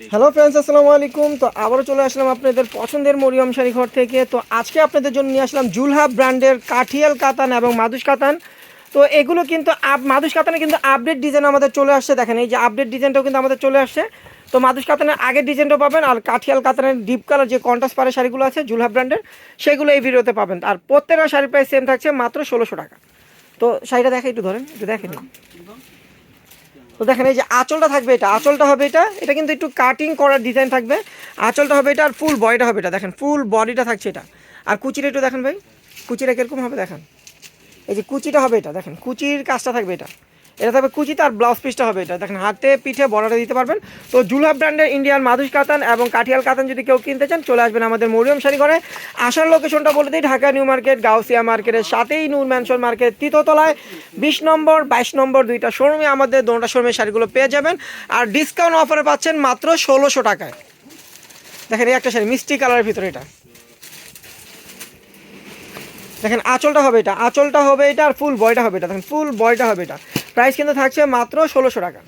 Hello friends, আসসালামু আলাইকুম। তো আবারও চলে আসলাম আপনাদের পছন্দের মরিয়ম শাড়ি ঘর থেকে। তো আজকে আপনাদের জন্য নিয়ে আসলাম জুলহা ব্র্যান্ডের কাঠিয়াল কাতান এবং মাদুস কাতান। তো এগুলো কিন্তু মাদুস কাতানে কিন্তু আপডেট ডিজাইন আমাদের চলে আসছে। দেখেন এই যে আপডেট ডিজাইনটাও কিন্তু আমাদের চলে আসছে। তো মাদুস কাতানের আগের ডিজাইনটাও পাবেন, আর কাঠিয়াল কাতানের ডিপ কালার যে কন্ট্রাস্ট পাড়ের শাড়িগুলো আছে জুলহা ব্র্যান্ডের, সেগুলো এই ভিডিওতে পাবেন। আর প্রত্যেকটা শাড়ির প্রাইস সেম থাকছে মাত্র 1600 টাকা। তো শাড়িটা দেখে একটু ধরেন, একটু দেখেন। তো দেখেন এই যে আঁচলটা থাকবে, এটা আঁচলটা হবে, এটা কিন্তু একটু কাটিং করার ডিজাইন থাকবে। আঁচলটা হবে এটা, আর ফুল বডিটা হবে এটা। দেখেন ফুল বডিটা থাকছে এটা। আর কুচিটা একটু দেখেন ভাই, কুচিটা কীরকম হবে দেখেন। এই যে কুচিটা হবে এটা, দেখেন কুচির কাজটা থাকবে এটা। এটা থাকবে কুচিটা, আর ব্লাউজ পিসটা হবে এটা। দেখেন হাতে পিঠে বর্ডারটা দিতে পারবেন। তো জুলহা ব্র্যান্ডের ইন্ডিয়ান মাদুস কাতান এবং কাঠিয়াল কাতান যদি কেউ কিনতে চান, চলে আসবেন আমাদের মরিয়ম শাড়ি ঘরে। আসার লোকেশনটা বলে দিই, ঢাকা নিউ মার্কেট, গাউসিয়া মার্কেটের সাথেই নূর ম্যানশন মার্কেট, তৃতীয়তলায় 20 নম্বর 22 নম্বর দুইটা শোরুমে আমাদের দুটা শোরুমে শাড়িগুলো পেয়ে যাবেন। আর ডিসকাউন্ট অফারে পাচ্ছেন মাত্র 1600 টাকায়। দেখেন এই একটা শাড়ি মিষ্টি কালারের ভিতরে এটা। দেখেন আঁচলটা হবে এটা, আঁচলটা হবে এটা, আর ফুল বয়টা হবে এটা। দেখেন ফুল বয়টা হবে এটা। প্রাইস কিন্তু থাকছে মাত্র 1600 টাকা।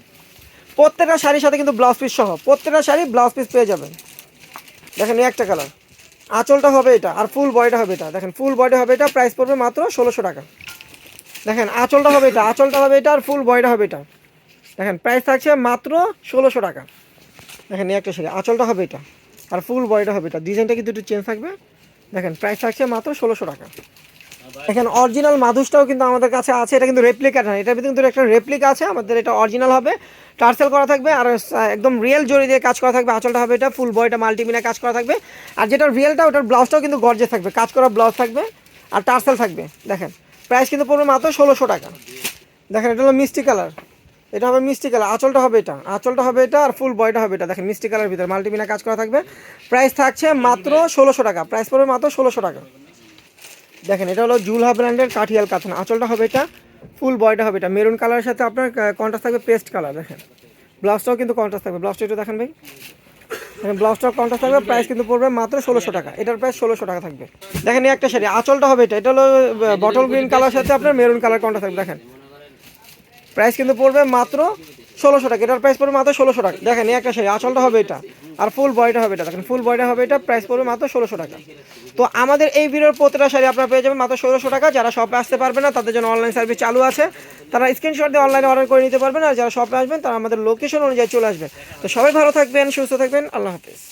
প্রত্যেকটা শাড়ির সাথে কিন্তু ব্লাউজ পিস সহ, প্রত্যেকটা শাড়ি ব্লাউজ পিস পেয়ে যাবেন। দেখেন এই একটা কালার, আঁচলটা হবে এটা, আর ফুল বয়টা হবে এটা। দেখেন ফুল বয়টা হবে এটা, প্রাইস পড়বে মাত্র 1600 টাকা। দেখেন আঁচলটা হবে এটা, আঁচলটা হবে এটা, আর ফুল বয়টা হবে এটা। দেখেন প্রাইস থাকছে মাত্র 1600 টাকা। দেখেন এই একটা শাড়ি, আঁচলটা হবে এটা, আর ফুল বয়টা হবে এটা। ডিজাইনটা কিন্তু একটু চেঞ্জ থাকবে। দেখেন প্রাইস থাকছে মাত্র 1600 টাকা। এখানে অরিজিনাল মাদুসটাও কিন্তু আমাদের কাছে আছে। এটা কিন্তু রেপ্লিকা না, এটার ভিতরে কিন্তু একটা রেপ্লিকা আছে আমাদের। এটা অরিজিনাল হবে, টার্সেল করা থাকবে, আর একদম রিয়েল জড়ি দিয়ে কাজ করা থাকবে। আঁচলটা হবে এটা, ফুল বয়টা মাল্টিমিনা কাজ করা থাকবে। আর যেটা রিয়েলটা, ওটার ব্লাউজটাও কিন্তু গর্জেস থাকবে, কাজ করা ব্লাউজ থাকবে, আর টার্সেল থাকবে। দেখেন প্রাইস কিন্তু পড়বে মাত্র 1600 টাকা। দেখেন এটা হলো মিষ্টি কালার, এটা হবে মিষ্টি কালার। আঁচলটা হবে এটা, আঁচলটা হবে এটা, আর ফুল বয়টা হবে এটা। দেখেন মিষ্টি কালার ভিতরে মাল্টিমিনা কাজ করা থাকবে। প্রাইস থাকছে মাত্র 1600 টাকা। প্রাইস পড়বে মাত্র 1600 টাকা। দেখেন এটা হলো জুলহা ব্র্যান্ডের কাঠিয়াল কাতান। আঁচলটা হবে এটা, ফুল বয়টা হবে এটা। মেরুন কালারের সাথে আপনার কন্ট্রাস্ট থাকবে পেস্ট কালার। দেখেন ব্লাউজটাও কিন্তু কন্ট্রাস্ট থাকবে। ব্লাউজটা একটু দেখেন ভাই, দেখেন ব্লাউজটাও কন্ট্রাস্ট থাকবে। প্রাইস কিন্তু পড়বে মাত্র 1600 টাকা। এটার প্রাইস 1600 টাকা থাকবে। দেখেন এই একটা শাড়ি, আঁচলটা হবে এটা, এটা হলো বটল গ্রিন কালার সাথে আপনার মেরুন কালার কন্ট্রাস্ট থাকবে। দেখেন প্রাইস কিন্তু পড়বে মাত্র 1600 টাকা। এটার প্রাইস পড়বে মাত্র 1600 টাকা। দেখেন এই একটা শাড়ি, আঁচলটা হবে এটা, আর ফুল বয়টা হবে এটা। দেখেন ফুল বয়টা হবে এটা, প্রাইস পড়বে মাত্র 1600 টাকা। তো আমাদের এই ভিডিওর প্রতিটা শাড়ি আপনারা পেয়ে যাবেন মাত্র 1600 টাকা। যারা শপে আসতে পারবে না, তাদের জন্য অনলাইন সার্ভিস চালু আছে, তারা স্ক্রিনশট দিয়ে অনলাইনে অর্ডার করে নিতে পারবেন। আর যারা শপে আসবেন, তারা আমাদের লোকেশন অনুযায়ী চলে আসবেন। তো সবাই ভালো থাকবেন, সুস্থ থাকবেন, আল্লাহ হাফেজ।